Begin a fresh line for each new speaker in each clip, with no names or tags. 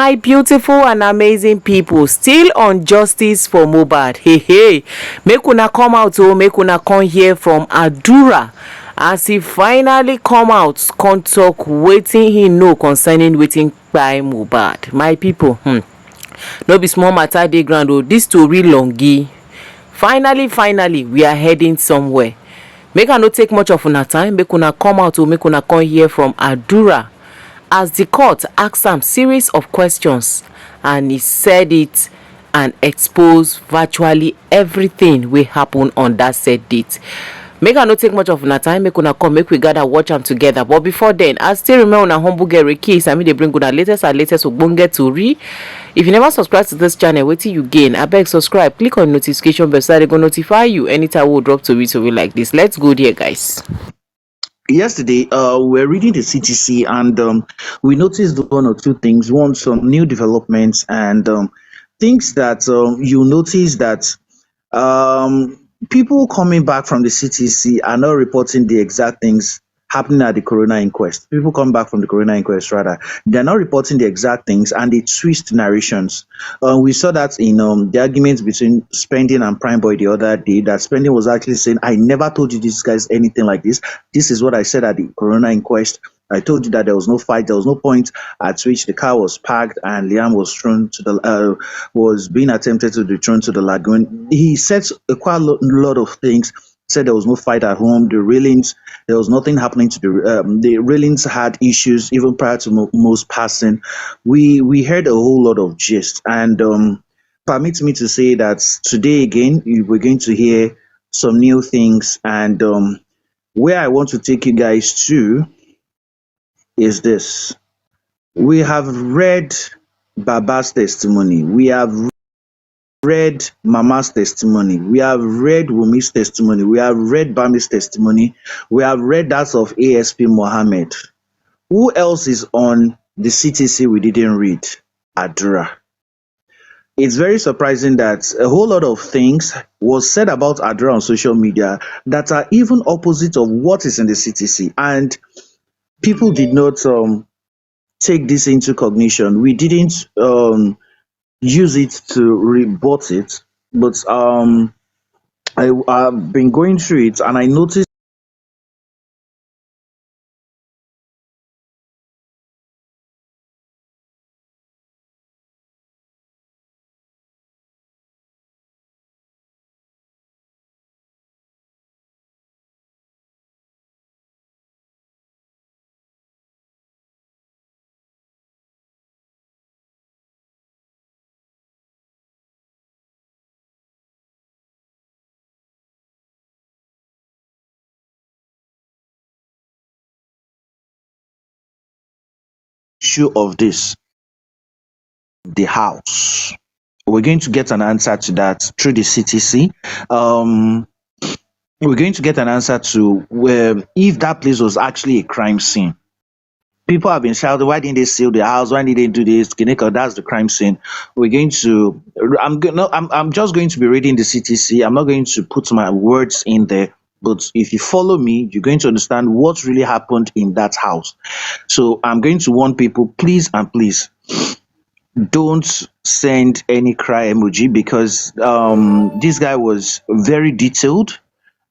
My beautiful and amazing people, still on justice for Mohbad. Hey, make una come out, make una come hear from Adura as he finally come out come talk wetin he know concerning wetin kpai Mohbad. My people, no be small matter dey ground o. This story longi. Finally, we are heading somewhere. Make I no take much of una time, make una come out, make una come hear from Adura as the court asked am series of questions and he said it and exposed virtually everything wey happen on that said date. Make I no take much of una time, make una come, make we gather watch am together. But before then, I still remember una humble girl Rekis. I mean dey bring una latest ogbonge tori. If you never subscribe to this channel, wetin you gain? Abeg subscribe, click on notification bell so that they go notify you anytime we drop tori like this. Let's go there, guys.
Yesterday, we were reading the CTC and we noticed one or two things. One, some new developments and things that you notice that people coming back from the CTC are not reporting the exact things happening at the coroner inquest. People come back from the coroner inquest, rather, they're not reporting the exact things and they twist narrations. We saw that in the arguments between Spending and Prime Boy the other day, that Spending was actually saying, I never told you this guys anything like this. This is what I said at the coroner inquest. I told you that there was no fight, there was no point at which the car was parked and Liam was thrown to the was being attempted to be thrown to the lagoon. He said quite a lot of things. Said there was no fight at home. The railings, there was nothing happening to the railings had issues even prior to most passing. We heard a whole lot of gist, and permit me to say that today again we're going to hear some new things. And where I want to take you guys to is this: we have read Baba's testimony. We have read Mama's testimony. We have read Wunmi's testimony. We have read Bami's testimony. We have read that of ASP Mohammed. Who else is on the CTC we didn't read? Adura. It's very surprising that a whole lot of things was said about Adura on social media that are even opposite of what is in the CTC. And people did not take this into cognition. We didn't use it to rebut it, but I've been going through it and I noticed issue of this, the house. We're going to get an answer to that through the CTC. We're going to get an answer to if that place was actually a crime scene. People have been shouting, why didn't they seal the house? Why didn't they do this? Kineko, that's the crime scene. We're going to I'm just going to be reading the CTC. I'm not going to put my words in there. But if you follow me, you're going to understand what really happened in that house. So I'm going to warn people, please and please, don't send any cry emoji, because this guy was very detailed.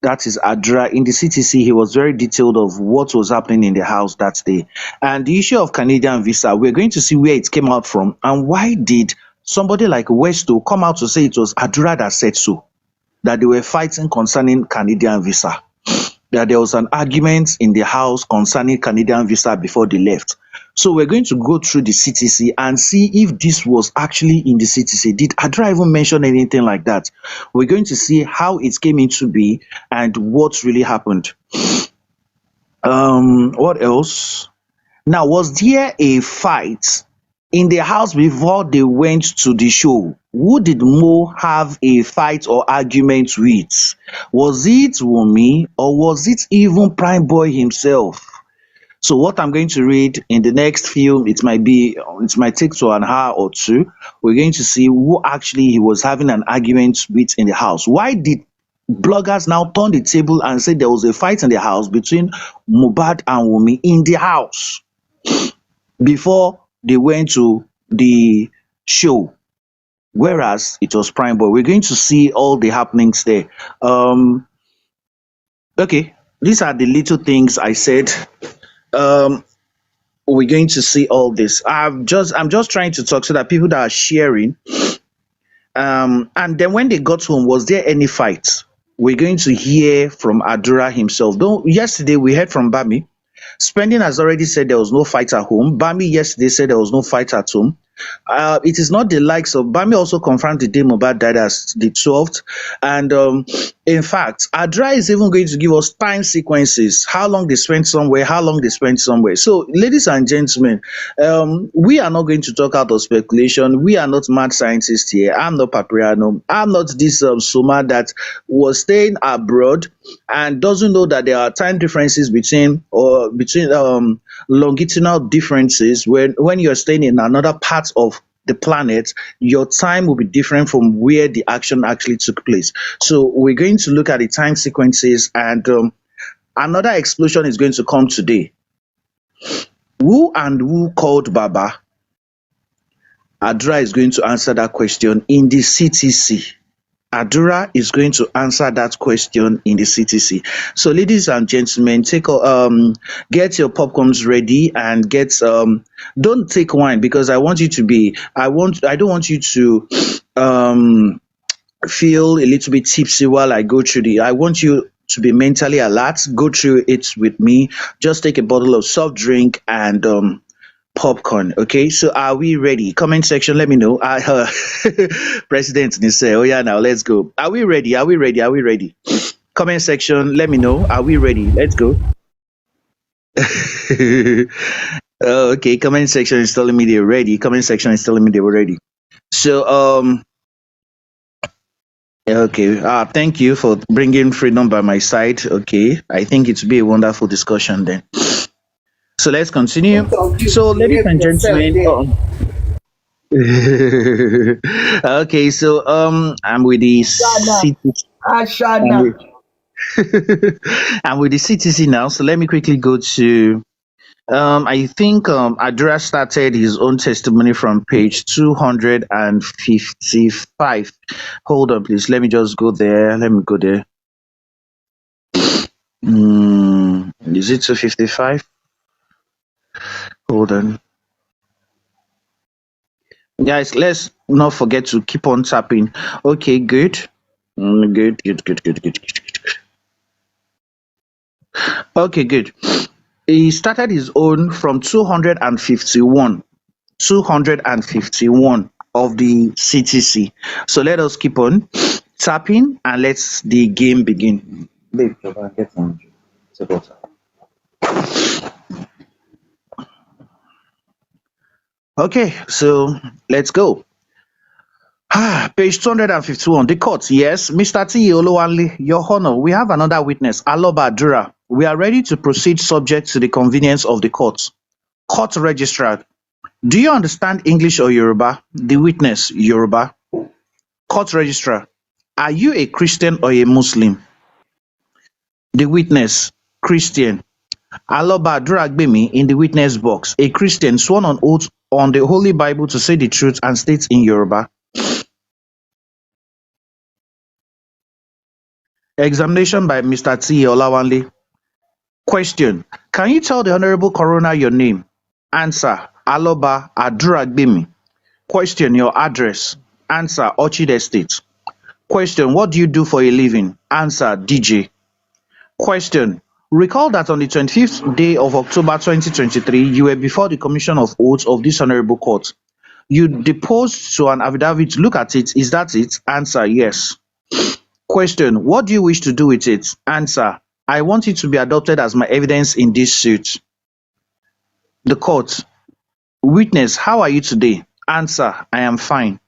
That is Adra. In the CTC, he was very detailed of what was happening in the house that day. And the issue of Canadian visa, we're going to see where it came out from and why did somebody like Westo come out to say it was Adura that said so, that they were fighting concerning Canadian visa, that there was an argument in the house concerning Canadian visa before they left. So we're going to go through the CTC and see if this was actually in the CTC. Did Adra even mention anything like that? We're going to see how it came into be and what really happened. What else? Now, was there a fight in the house before they went to the show? Who did Mo have a fight or argument with? Was it Wunmi or was it even Prime Boy himself? So what I'm going to read in the next few, it might take to an hour or two. We're going to see who actually he was having an argument with in the house. Why did bloggers now turn the table and say there was a fight in the house between Mohbad and Wunmi in the house before they went to the show, whereas it was prime boy. We're going to see all the happenings there. Um, okay, these are the little things I said. Um, we're going to see all this. I'm just trying to talk so that people that are sharing, and then when they got home, was there any fight? We're going to hear from Adura himself. Though yesterday we heard from Bami. Spending has already said there was no fight at home. Bami yesterday said there was no fight at home. It is not the likes of Bami also confirmed the day Mohbad died as the 12th. And in fact, Adra is even going to give us time sequences, how long they spent somewhere, how long they spent somewhere. So, ladies and gentlemen, we are not going to talk out of speculation. We are not mad scientists here. I'm not Papriano. I'm not this Soma that was staying abroad and doesn't know that there are time differences between longitudinal differences when you're staying in another part of the planet. Your time will be different from where the action actually took place. So we're going to look at the time sequences, and another explosion is going to come today. Who called Baba? Adra is going to answer that question in the CTC. Adura is going to answer that question in the CTC. So, ladies and gentlemen, get your popcorns ready and don't take wine, because I don't want you to feel a little bit tipsy while I go through I want you to be mentally alert. Go through it with me. Just take a bottle of soft drink and popcorn. Okay, so are we ready? Comment section, let me know. President Nise, oh yeah, now let's go. Are we ready? Are we ready? Are we ready? Comment section, let me know. Are we ready? Let's go. Oh, okay, comment section is telling me they're ready. Comment section is telling me they were ready. So okay, thank you for bringing freedom by my side. Okay, I think it will be a wonderful discussion then. So let's continue. So, ladies and gentlemen, okay, so I'm with the
Ashana.
I'm with the CTC now. So let me quickly go to I think Adura started his own testimony from page 255. Hold on, please. Let me just go there. Let me go there. Is it 255? Hold on. Guys, let's not forget to keep on tapping. Okay, good. Good. Okay, good. He started his own from 251 of the CTC. So let us keep on tapping and let's the game begin. Babe, get some water. Okay, so let's go. Page 251. The court. Yes, Mr. T. Olowanle, Your Honor, we have another witness, Aloba Adura. We are ready to proceed subject to the convenience of the court. Court registrar. Do you understand English or Yoruba? The witness, Yoruba. Court registrar. Are you a Christian or a Muslim? The witness, Christian. Aloba Adura Gbemi in the witness box. A Christian sworn on oath on the Holy Bible to say the truth and states in Yoruba. Examination by Mr. T. Olawanle. Question. Can you tell the Honorable Coroner your name? Answer. Aloba Adura Gbemi. Question. Your address? Answer. Orchid Estate. Question. What do you do for a living? Answer. DJ. Question. Recall that on the 25th day of October 2023, you were before the Commission of Oaths of this Honorable Court. You deposed to an affidavit to look at it. Is that it? Answer. Yes. Question. What do you wish to do with it? Answer. I want it to be adopted as my evidence in this suit. The court. Witness. How are you today? Answer. I am fine.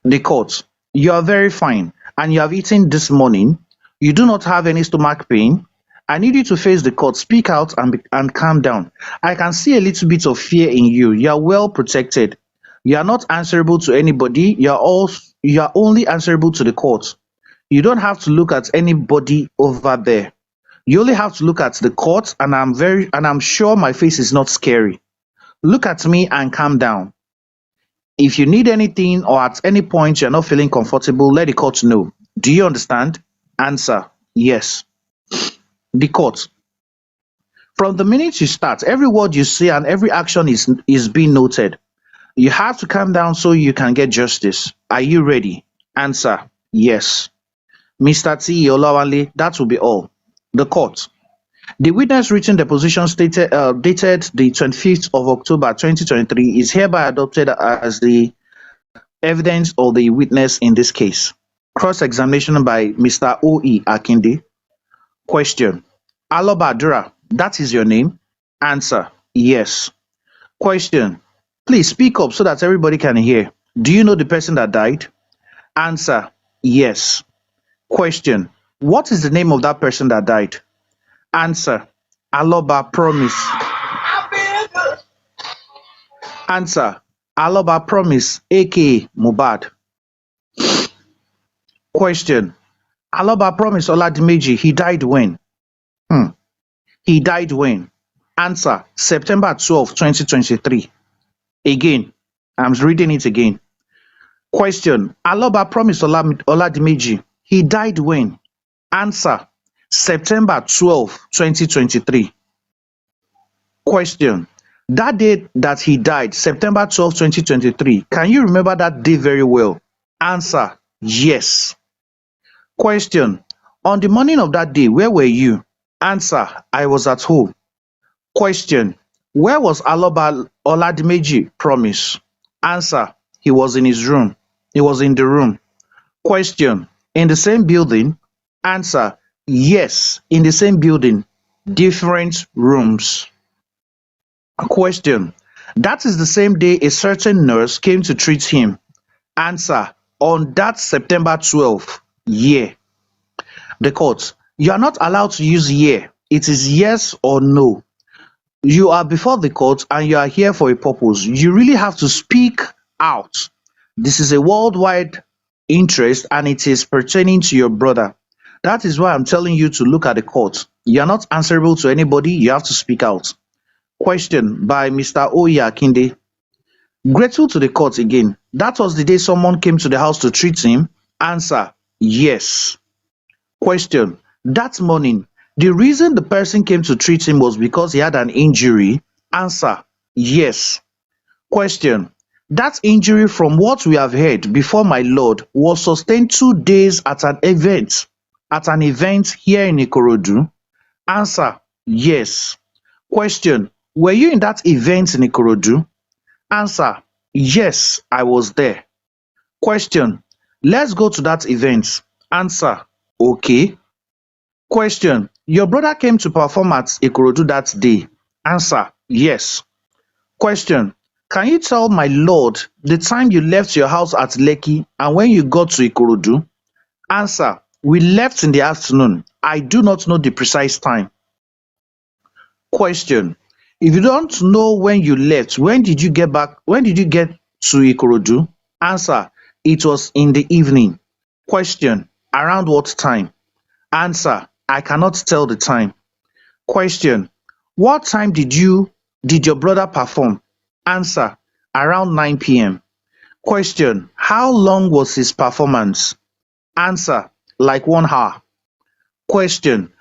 The court. You are very fine and you have eaten this morning. You do not have any stomach pain. I need you to face the court, speak out and calm down. I can see a little bit of fear in you. You are well protected. You are not answerable to anybody. You are only answerable to the court. You don't have to look at anybody over there. You only have to look at the court, and I'm sure my face is not scary. Look at me and calm down. If you need anything or at any point you're not feeling comfortable, let the court know. Do you understand? Answer: yes. The court: from the minute you start, every word you say and every action is being noted. You have to calm down so you can get justice. Are you ready? Answer: yes. Mr. T. Olawale, that will be all. The court: the witness written deposition dated the 25th of October 2023 is hereby adopted as the evidence of the witness in this case. Cross-examination by Mr. O.E. Akinde. Question: Aloba Adura, that is your name? Answer: yes. Question: please speak up so that everybody can hear. Do you know the person that died? Answer: yes. Question: what is the name of that person that died? Answer: Aloba Promise. Answer: Aloba Promise, aka Mohbad. Question: Aloba Promise Oladimeji, he died when? He died when? Answer: September 12, 2023. Again, I'm reading it again. Question: Aloba Promise Oladimeji, he died when? Answer: September 12, 2023. Question: that day that he died, September 12, 2023, can you remember that day very well? Answer: yes. Question: on the morning of that day, where were you? Answer: I was at home. Question: where was Aloba Oladimeji Promise? Answer: he was in his room. He was in the room. Question: in the same building? Answer: yes, in the same building, different rooms. Question: that is the same day a certain nurse came to treat him. Answer: on that September 12th year. The court: you are not allowed to use year. It is yes or no. You are before the court and you are here for a purpose. You really have to speak out. This is a worldwide interest and it is pertaining to your brother. That is why I'm telling you to look at the court. You are not answerable to anybody. You have to speak out. Question by Mr. Oya Akinde. Grateful to the court again. That was the day someone came to the house to treat him. Answer: yes. Question: that morning, the reason the person came to treat him was because he had an injury. Answer: yes. Question: that injury, from what we have heard before my lord, was sustained 2 days at an event here in Ikorodu. Answer: yes. Question: were you in that event in Ikorodu? Answer: yes, I was there. Question: let's go to that event. Answer: okay. Question: your brother came to perform at Ikorodu that day. Answer: yes. Question: can you tell my lord the time you left your house at Lekki and when you got to Ikorodu? Answer: we left in the afternoon. I do not know the precise time. Question: if you don't know when you left, when did you get to Ikorodu? Answer: it was in the evening. Question: around what time? Answer: I cannot tell the time. Question: what time did your brother perform? Answer: around 9 p.m. Question: how long was his performance? Answer: like 1 hour. Question: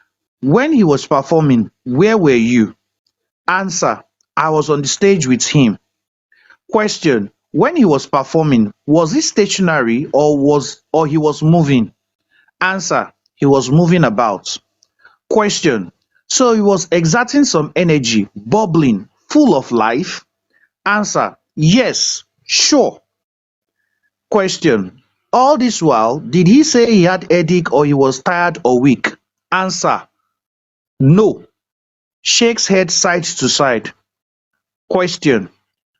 when he was performing, where were you? Answer: I was on the stage with him. Question: when he was performing, was he stationary or he was moving? Answer: he was moving about. Question: so he was exerting some energy, bubbling, full of life? Answer: yes, sure. Question: all this while, did he say he had headache or he was tired or weak? Answer: no. Shakes head side to side. Question: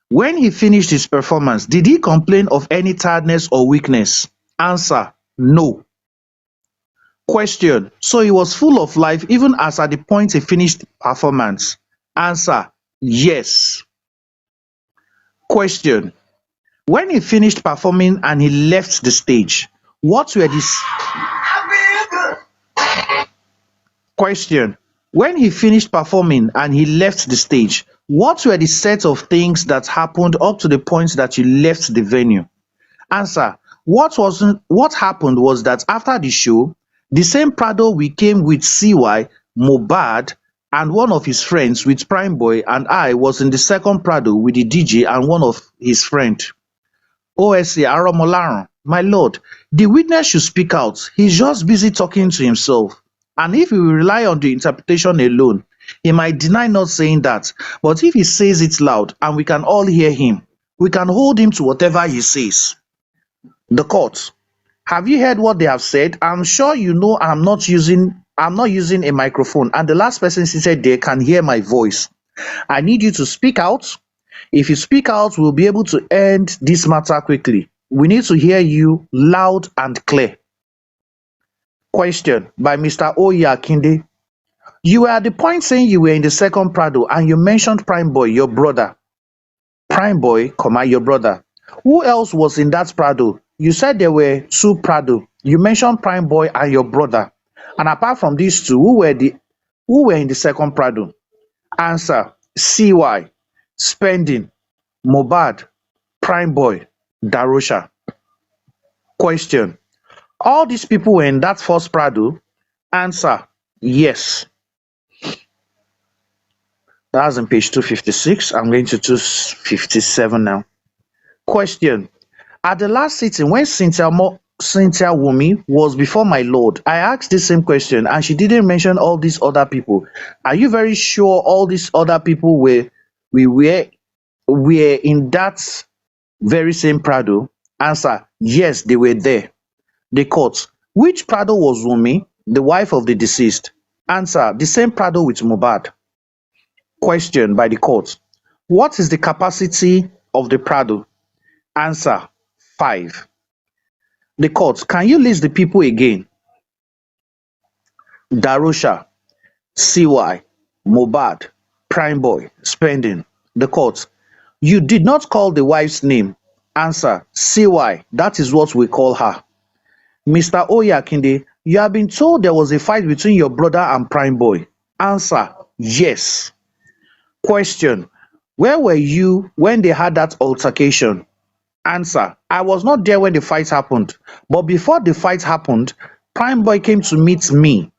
when he finished his performance, did he complain of any tiredness or weakness? Answer: no. Question: so he was full of life even as at the point he finished performance? Answer: yes. Question: when he finished performing and he left the stage, what were these? Question: when he finished performing and he left the stage, What were the set of things that happened up to the point that you left the venue? Answer: what happened was that after the show, the same Prado we came with CY, Mohbad, and one of his friends with Prime Boy, and I was in the second Prado with the DJ and one of his friend. OSA Aromolaran, my lord, the witness should speak out. He's just busy talking to himself. And if we rely on the interpretation alone, he might deny not saying that. But if he says it loud and we can all hear him, we can hold him to whatever he says. The court: have you heard what they have said? I'm sure you know I'm not using a microphone, and the last person seated there can hear my voice. I need you to speak out. If you speak out, we'll be able to end this matter quickly. We need to hear you loud and clear. Question by Mr. Oyakinde. You were at the point saying you were in the second Prado and you mentioned Prime Boy, your brother. Prime Boy, your brother. Who else was in that Prado? You said there were two Prado. You mentioned Prime Boy and your brother. And apart from these two, who were in the second Prado? Answer: CY, Spending, Mohbad, Prime Boy, Darosha. Question: all these people were in that first Prado? Answer: yes. That's on page 256. I'm going to 257 now. Question: at the last sitting, when Cynthia Wunmi was before my lord, I asked the same question and she didn't mention all these other people. Are you very sure all these other people were in that very same Prado? Answer: yes, they were there. The court: which Prado was Wunmi, the wife of the deceased? Answer: the same Prado with Mohbad. Question by the court: what is the capacity of the Prado? Answer: 5. The court: can you list the people again? Darosha, CY, Mohbad, Prime Boy, Spending. The court: you did not call the wife's name. Answer: CY, that is what we call her. Mr. Oyakinde, you have been told there was a fight between your brother and Prime Boy. Answer: yes. Question: where were you when they had that altercation? Answer: I was not there when the fight happened, but before the fight happened, Prime Boy came to meet me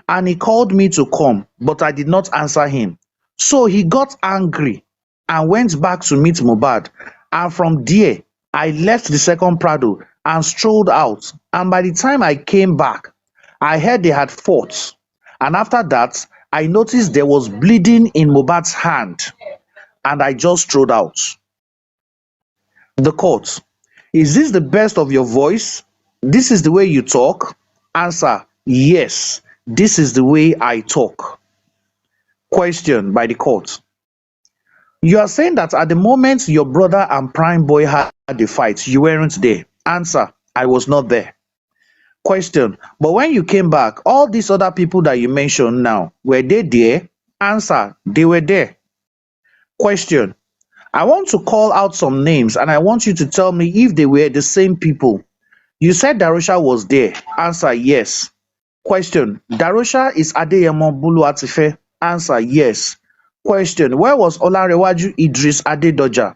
and he called me to come, but I did not answer him. So he got angry and went back to meet Mohbad, and from there I left the second Prado and strolled out, and by the time I came back, I heard they had fought, and after that I noticed there was bleeding in Mohbad's hand, and I just strolled out. The court: is this the best of your voice? This is the way you talk? Answer: yes, this is the way I talk. Question by the court: you are saying that at the moment your brother and Prime Boy had the fight, you weren't there. Answer: I was not there. Question: but when you came back, all these other people that you mentioned now, were they there? Answer: they were there. Question: I want to call out some names and I want you to tell me if they were the same people. You said Darosha was there. Answer: yes. Question: Darosha is Adeyemo Boluwatife. Answer: yes. Question: where was Olarewaju Idris Adedoja?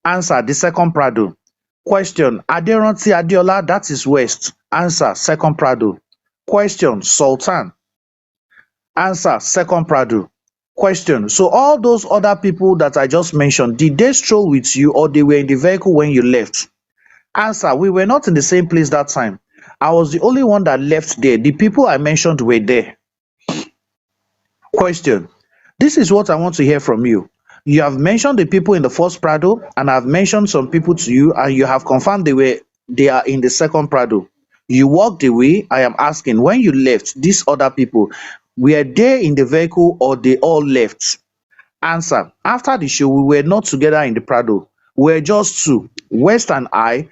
Answer: the second Prado. Question: Aderanti Adeola, that is West. Answer: second Prado. Question: Sultan. Answer: second Prado. Question: so all those other people that I just mentioned, did they stroll with you or they were in the vehicle when you left? Answer: we were not in the same place that time. I was the only one that left there. The people I mentioned were there. Question: this is what I want to hear from you. You have mentioned the people in the first Prado and I've mentioned some people to you and you have confirmed they are in the second Prado. You walked away. I am asking, when you left, these other people, were they in the vehicle or they all left? Answer: after the show, we were not together in the Prado. We were just two. West and I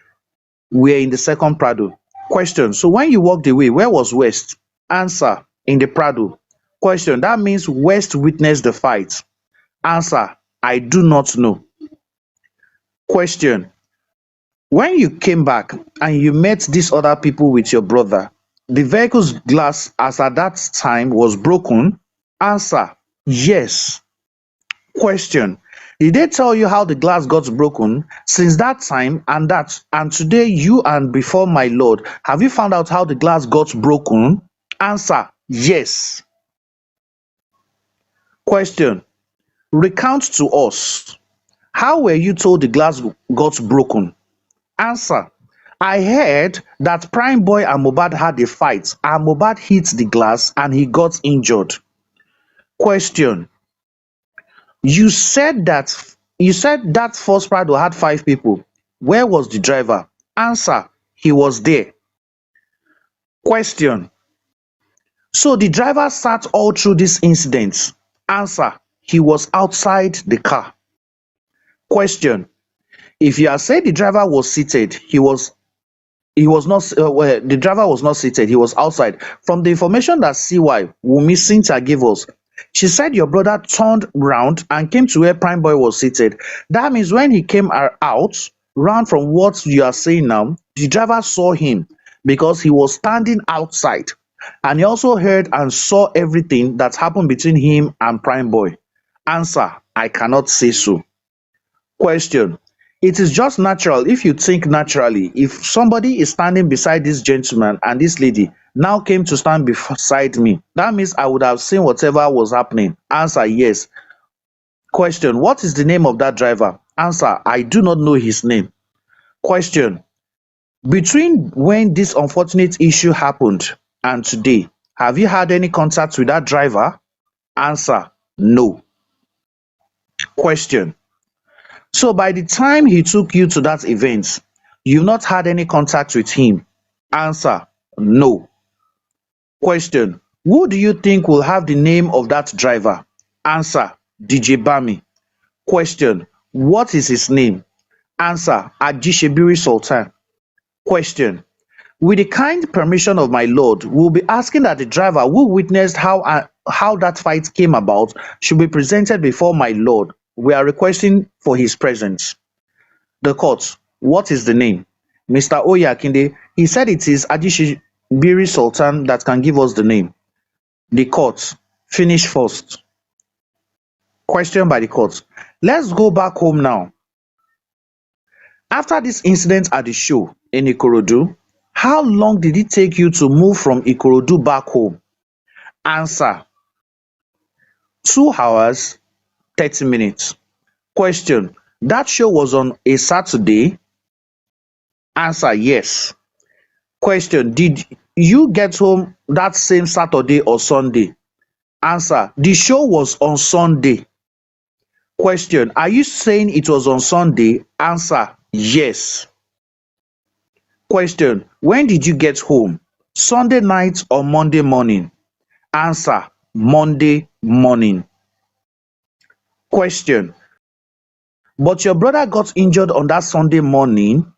were in the second Prado. Question: so when you walked away, where was West? Answer: in the Prado. Question: that means West witnessed the fight. Answer: I do not know. Question: when you came back and you met these other people with your brother, the vehicle's glass as at that time was broken? Answer: yes. Question: Did they tell you how the glass got broken? Since that time and today you and before my Lord, have you found out how the glass got broken? Answer, yes. Question, recount to us. How were you told the glass got broken? Answer, I heard that Prime Boy and Mohbad had a fight and Mohbad hit the glass and he got injured. Question, you said that first Prado had 5 people. Where was the driver? Answer, he was there. Question, so the driver sat all through this incident? Answer, he was outside the car. Question, if you are saying the driver was seated, he was not well, the driver was not seated, he was outside. From the information that CY Wunmi Cynthia gave us, she said your brother turned round and came to where Prime Boy was seated. That means when he came out round from what you are saying now, the driver saw him because he was standing outside, and he also heard and saw everything that happened between him and Prime Boy. Answer, I cannot say so. Question, it is just natural if you think naturally. If somebody is standing beside this gentleman and this lady now came to stand beside me, that means I would have seen whatever was happening. Answer, yes. Question, what is the name of that driver? Answer, I do not know his name. Question, between when this unfortunate issue happened and today, have you had any contact with that driver? Answer, no. Question, so by the time he took you to that event, you've not had any contact with him? Answer, no. Question, who do you think will have the name of that driver? Answer, DJ Bami. Question, what is his name? Answer, Ajishebiri Sultan. Question, with the kind permission of my Lord, we'll be asking that the driver who witnessed how that fight came about should be presented before my Lord. We are requesting for his presence. The court, what is the name? Mr. Oyakinde, he said it is Ajishebiri Sultan that can give us the name. The court, finish first. Question by the court. Let's go back home now. After this incident at the show in Ikorodu, how long did it take you to move from Ikorodu back home? Answer, 2 hours, 30 minutes. Question, that show was on a Saturday? Answer, yes. Question, did you get home that same Saturday or Sunday? Answer, the show was on Sunday. Question, are you saying it was on Sunday? Answer, yes. Question, when did you get home? Sunday night or Monday morning? Answer, Monday morning. Question, but your brother got injured on that Sunday morning?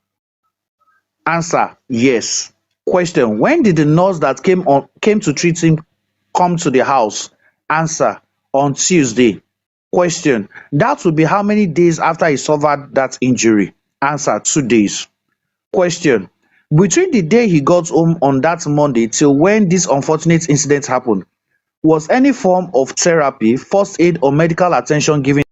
Answer, yes. Question, when did the nurse that came to treat him come to the house? Answer, on Tuesday. Question, that would be how many days after he suffered that injury? Answer, 2 days. Question, between the day he got home on that Monday till when this unfortunate incident happened, was any form of therapy, first aid or medical attention given?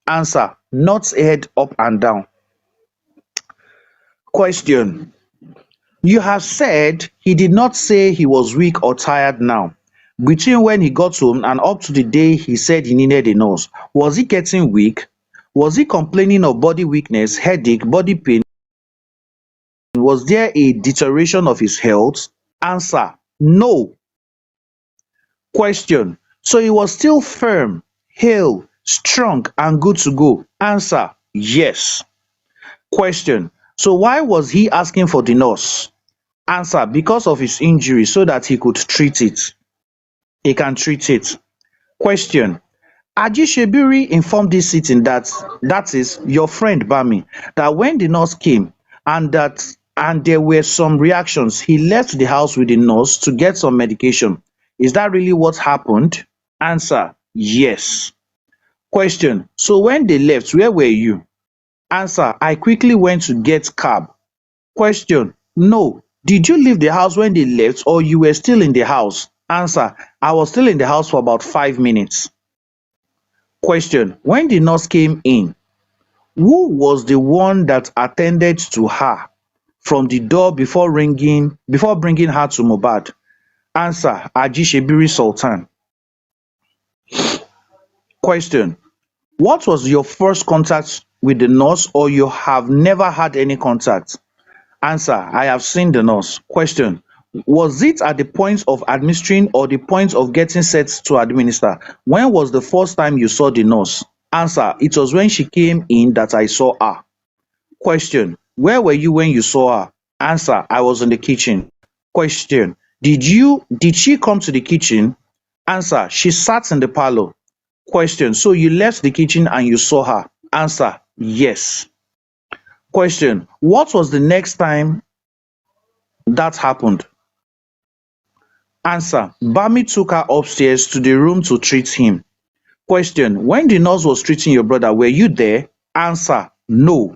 Answer, not head up and down. Question, you have said he did not say he was weak or tired now. Between when he got home and up to the day he said he needed a nurse, was he getting weak? Was he complaining of body weakness, headache, body pain? Was there a deterioration of his health? Answer, no. Question, so he was still firm, hale, strong and good to go? Answer, yes. Question, so why was he asking for the nurse? Answer, because of his injury so that he could treat it. He can treat it. Question, Ajishebiri informed this sitting that is your friend Bami, that when the nurse came and there were some reactions, he left the house with the nurse to get some medication. Is that really what happened? Answer: yes. Question: so when they left, where were you? Answer: I quickly went to get cab. Question: no. Did you leave the house when they left or you were still in the house? Answer: I was still in the house for about 5 minutes. Question: when the nurse came in, who was the one that attended to her from the door before bringing her to Mohbad? Answer: Ajishebiri Sultan. Question: what was your first contact with the nurse or you have never had any contact? Answer: I have seen the nurse. Question: was it at the point of administering or the point of getting set to administer? When was the first time you saw the nurse? Answer: it was when she came in that I saw her. Question: where were you when you saw her? Answer: I was in the kitchen. Question: did she come to the kitchen? Answer: she sat in the parlor. Question: so you left the kitchen and you saw her? Answer: yes. Question: what was the next time that happened? Answer: Bami took her upstairs to the room to treat him. Question: when the nurse was treating your brother, were you there? Answer: no.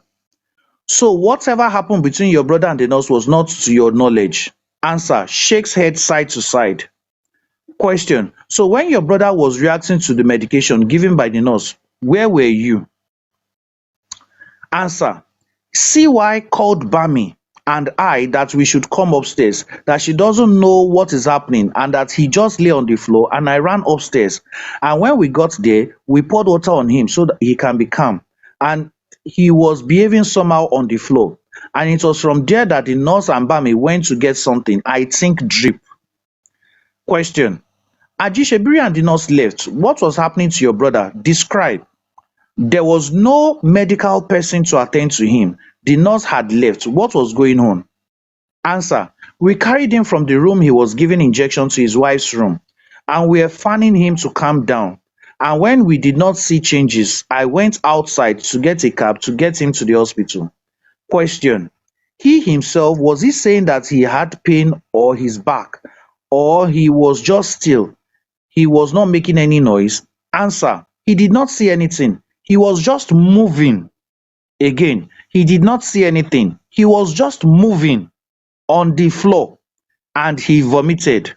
So whatever happened between your brother and the nurse was not to your knowledge? Answer: shakes head side to side. Question: so when your brother was reacting to the medication given by the nurse, where were you? Answer: CY called Bami and I that we should come upstairs, that she doesn't know what is happening and that he just lay on the floor, and I ran upstairs. And when we got there, we poured water on him so that he can be calm. And he was behaving somehow on the floor. And it was from there that the nurse and Bami went to get something, I think drip. Question: Ajishebiri and the nurse left. What was happening to your brother? Describe. There was no medical person to attend to him. The nurse had left. What was going on? Answer: we carried him from the room he was giving injection to his wife's room, and we were fanning him to calm down. And when we did not see changes, I went outside to get a cab to get him to the hospital. Question: he himself, was he saying that he had pain or his back, or he was just still? He was not making any noise? Answer: he did not see anything. He was just moving. Again, he did not see anything. He was just moving on the floor and he vomited.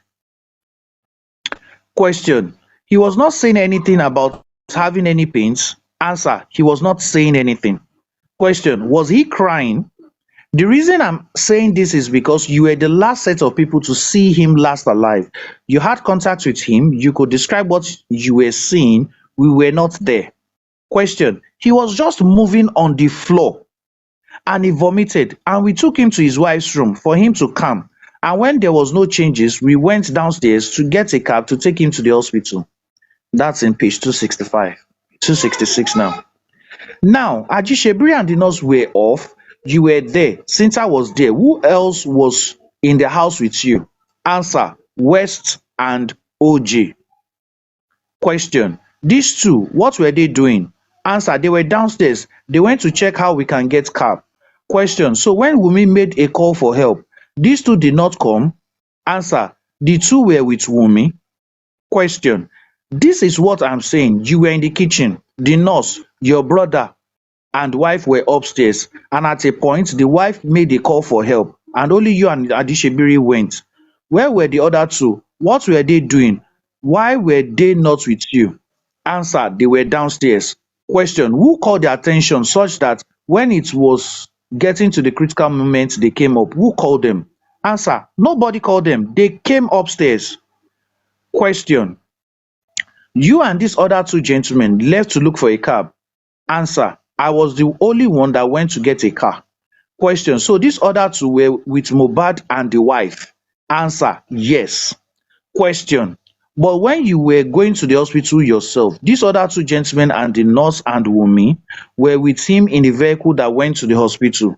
Question: he was not saying anything about having any pains? Answer: he was not saying anything. Question: was he crying? The reason I'm saying this is because you were the last set of people to see him last alive. You had contact with him. You could describe what you were seeing. We were not there. Question: he was just moving on the floor and he vomited, and we took him to his wife's room for him to calm. And when there was no changes, we went downstairs to get a cab to take him to the hospital. That's in page 265, 266 now. Now, Ajishebiri and the nurse were off. You were there. Sinta was there. Who else was in the house with you? Answer: West and OJ. Question: these two, what were they doing? Answer: they were downstairs. They went to check how we can get cab. Question: so when Wunmi made a call for help, these two did not come? Answer: the two were with Wunmi. Question: this is what I'm saying. You were in the kitchen. The nurse, your brother, and wife were upstairs. And at a point, the wife made a call for help, and only you and Adishebiri went. Where were the other two? What were they doing? Why were they not with you? Answer: they were downstairs. Question: who called their attention such that when it was getting to the critical moment they came up? Who called them? Answer: nobody called them. They came upstairs. Question: you and these other two gentlemen left to look for a cab? Answer: I was the only one that went to get a car. Question: so these other two were with Mohbad and the wife? Answer: yes. Question: but when you were going to the hospital yourself, these other two gentlemen and the nurse and Wunmi were with him in the vehicle that went to the hospital?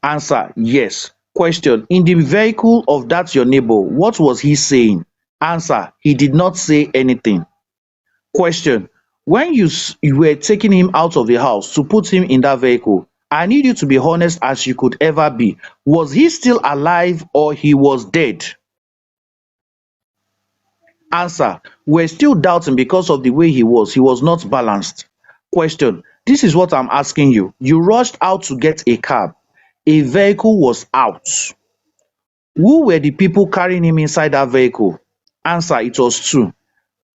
Answer: yes. Question: in the vehicle of that your neighbor, what was he saying? Answer: he did not say anything. Question: when you were taking him out of the house to put him in that vehicle, I need you to be honest as you could ever be. Was he still alive or he was dead? Answer: we're still doubting because of the way he was. He was not balanced. Question: this is what I'm asking you. You rushed out to get a cab. A vehicle was out. Who were the people carrying him inside that vehicle? Answer: it was two.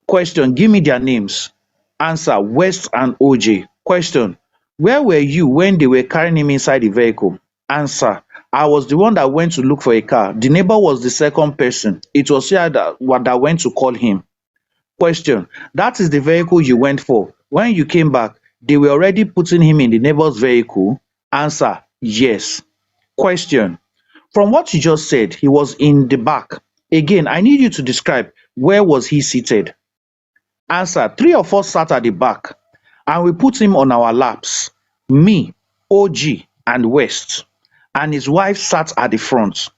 Question: give me their names. Answer: West and OJ. Question: where were you when they were carrying him inside the vehicle? Answer: I was the one that went to look for a car. The neighbor was the second person. It was here that went to call him. Question: that is the vehicle you went for. When you came back, they were already putting him in the neighbor's vehicle. Answer: yes. Question: from what you just said, he was in the back. Again, I need you to describe where was he seated. Answer: three of us sat at the back and we put him on our laps. Me, OG, and West. And his wife sat at the front.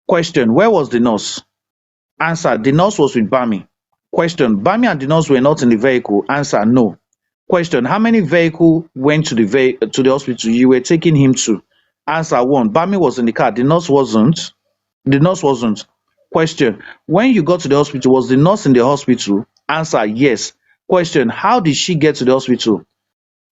Question: where was the nurse? Answer: the nurse was with Bami. Question: Bami and the nurse were not in the vehicle. Answer: no. Question: how many vehicles went to the hospital you were taking him to? Answer: one. Bami was in the car. The nurse wasn't. The nurse wasn't. Question: when you got to the hospital, was the nurse in the hospital? Answer: yes. Question: how did she get to the hospital?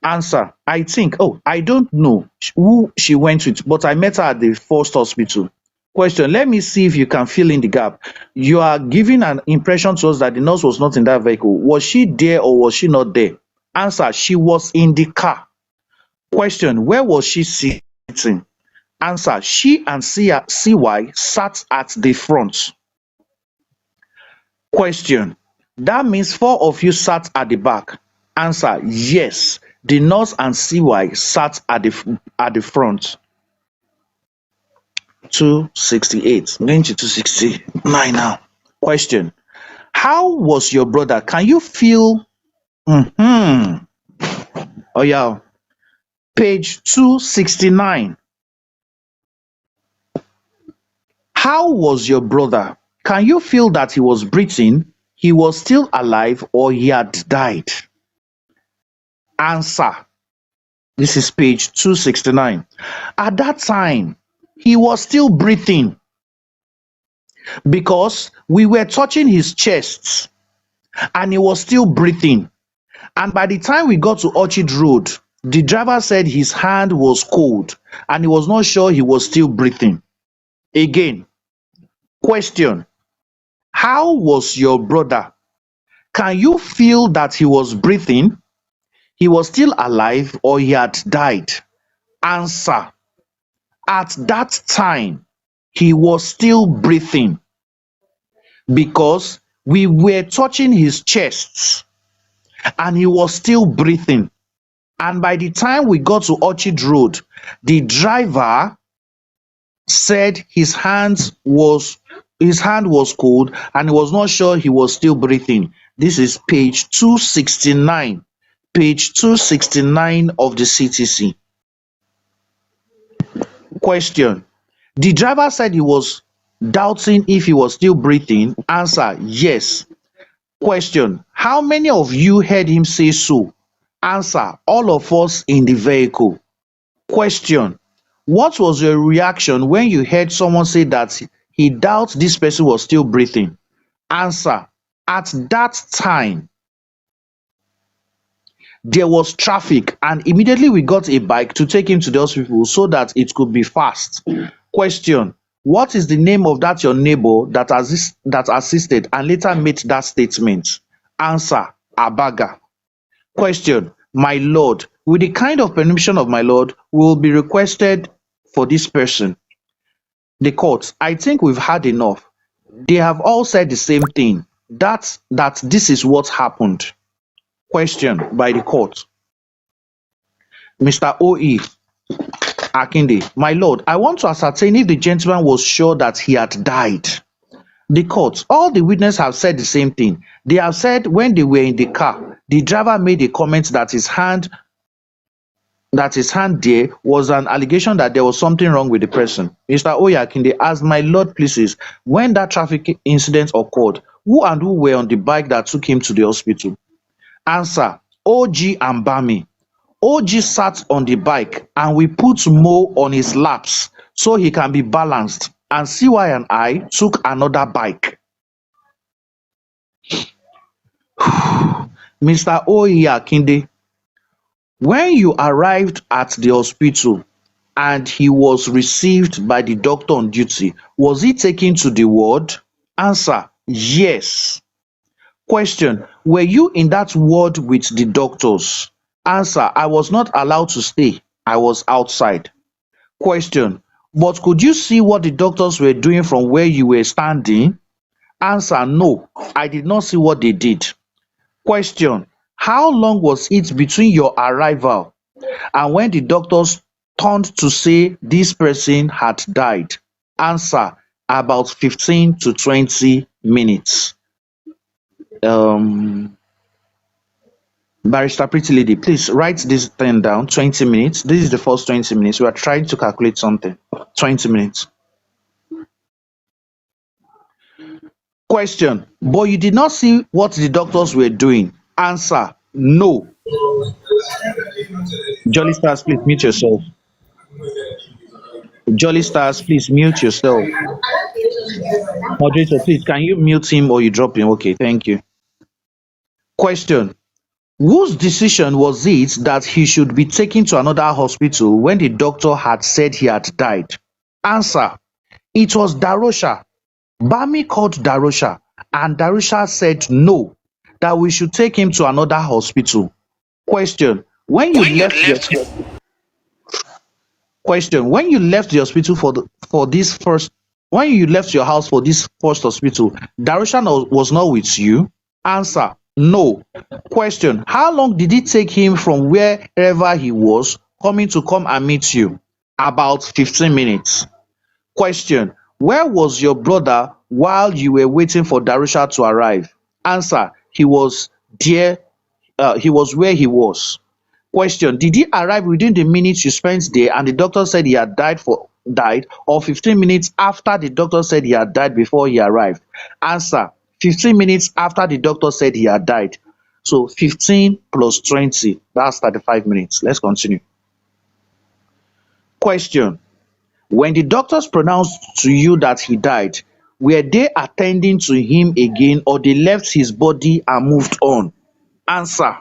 Answer: I think, I don't know who she went with, but I met her at the first hospital. Question: let me see if you can fill in the gap. You are giving an impression to us that the nurse was not in that vehicle. Was she there or was she not there? Answer: she was in the car. Question: where was she sitting? Answer: she and CY sat at the front. Question: that means four of you sat at the back. Answer: yes. The nurse and CY sat at the front. 268. I'm going to 269 now. Question: how was your brother? Can you feel? Oh yeah. Page 269. How was your brother? Can you feel that he was breathing, he was still alive, or he had died? Answer. This is page 269. At that time, he was still breathing because we were touching his chest and he was still breathing. And by the time we got to Orchard Road, the driver said his hand was cold and he was not sure he was still breathing. Again, question: how was your brother? Can you feel that he was breathing, he was still alive, or he had died? Answer. At that time, he was still breathing because we were touching his chest and he was still breathing. And by the time we got to Orchard Road, the driver said his hand was cold and he was not sure he was still breathing. This is page 269. Page 269 of the CTC. Question: the driver said he was doubting if he was still breathing. Answer: yes. Question: how many of you heard him say so? Answer: all of us in the vehicle. Question: what was your reaction when you heard someone say that he doubts this person was still breathing? Answer: at that time, there was traffic and immediately we got a bike to take him to the hospital so that it could be fast. Question: what is the name of that your neighbor that assisted and later made that statement? Answer: Abaga. Question: my lord, with the kind of permission of my lord, will be requested for this person. The court: I think we've had enough. They have all said the same thing, that this is what happened. Question by the court: Mr. O.E. Akinde, my lord, I want to ascertain if the gentleman was sure that he had died. The court: all the witnesses have said the same thing. They have said when they were in the car, the driver made a comment that his hand there was an allegation that there was something wrong with the person. Mr. Oyakinde, as my lord pleases, when that traffic incident occurred, who were on the bike that took him to the hospital? Answer: OG and Bami. OG sat on the bike and we put Mo on his laps so he can be balanced, and CY and I took another bike. Mr. Oyi Akinde, when you arrived at the hospital and he was received by the doctor on duty, was he taken to the ward? Answer: yes. Question: were you in that ward with the doctors? Answer: I was not allowed to stay. I was outside. Question: but could you see what the doctors were doing from where you were standing? Answer: no, I did not see what they did. Question: how long was it between your arrival and when the doctors turned to say this person had died? Answer: about 15 to 20 minutes. Um, Barrister Pretty Lady, please write this thing down. 20 minutes. This is the first 20 minutes. We are trying to calculate something. 20 minutes. Question: but you did not see what the doctors were doing? Answer: no. Jolly Stars, please mute yourself. Jolly Stars, please mute yourself. Moderator, please, can you mute him or you drop him? Okay, thank you. Question: whose decision was it that he should be taken to another hospital when the doctor had said he had died? Answer: it was Darosha. Bami called Darosha and Darosha said no, that we should take him to another hospital. Question: when you left your Question: when you left the hospital for this first when you left your house for this first hospital, Darusha was not with you? Answer: no. Question: how long did it take him from wherever he was coming to come and meet you? About 15 minutes. Question: where was your brother while you were waiting for Darusha to arrive? Answer: there he was where he was. Question: did he arrive within the minutes you spent there and the doctor said he had died, or 15 minutes after the doctor said he had died before he arrived? Answer: 15 minutes after the doctor said he had died. So 15 plus 20, that's 35 minutes. Let's continue. Question: when the doctors pronounced to you that he died, were they attending to him again or they left his body and moved on? Answer: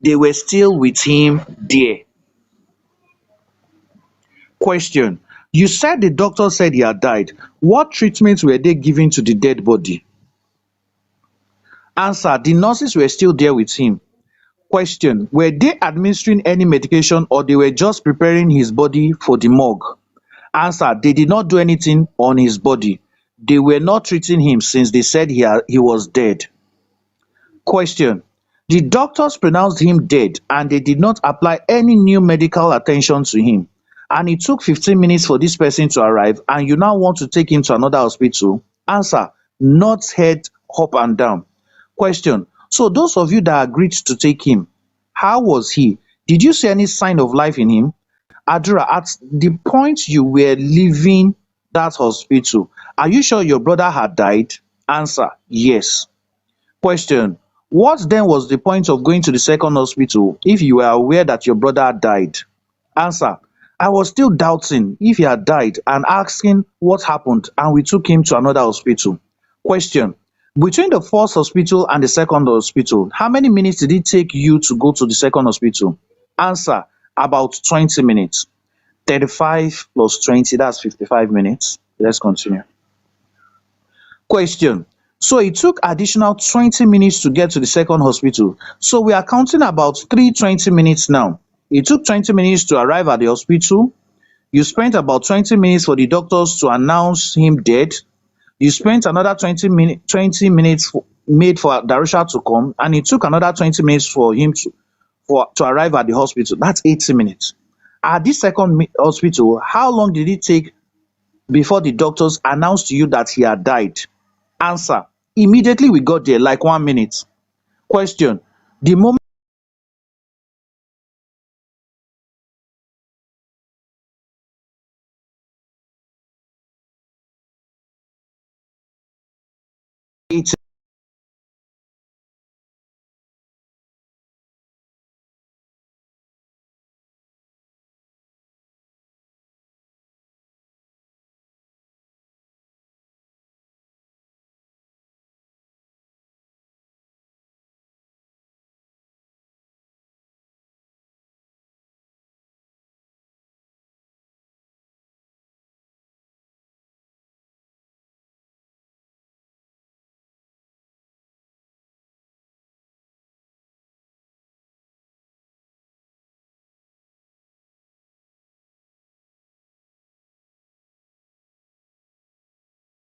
they were still with him there. Question: you said the doctor said he had died. What treatment were they giving to the dead body? Answer: the nurses were still there with him. Question: were they administering any medication or they were just preparing his body for the morgue? Answer: they did not do anything on his body. They were not treating him since they said he was dead. Question: the doctors pronounced him dead and they did not apply any new medical attention to him, and it took 15 minutes for this person to arrive and you now want to take him to another hospital? Answer: nods head up and down. Question: so those of you that agreed to take him, how was he? Did you see any sign of life in him? Adura, at the point you were leaving that hospital, are you sure your brother had died? Answer: yes. Question: what then was the point of going to the second hospital if you were aware that your brother had died? Answer: I was still doubting if he had died and asking what happened, and we took him to another hospital. Question: between the first hospital and the second hospital, how many minutes did it take you to go to the second hospital? Answer: about 20 minutes. 35 plus 20, that's 55 minutes. Let's continue. Question: so it took additional 20 minutes to get to the second hospital. So we are counting about 3 minutes now. It took 20 minutes to arrive at the hospital. You spent about 20 minutes for the doctors to announce him dead. You spent another 20 minutes made for Darusha to come, and it took another 20 minutes for him to arrive at the hospital. That's 80 minutes. At this second hospital, how long did it take before the doctors announced to you that he had died? Answer: immediately we got there, like 1 minute. Question: the moment it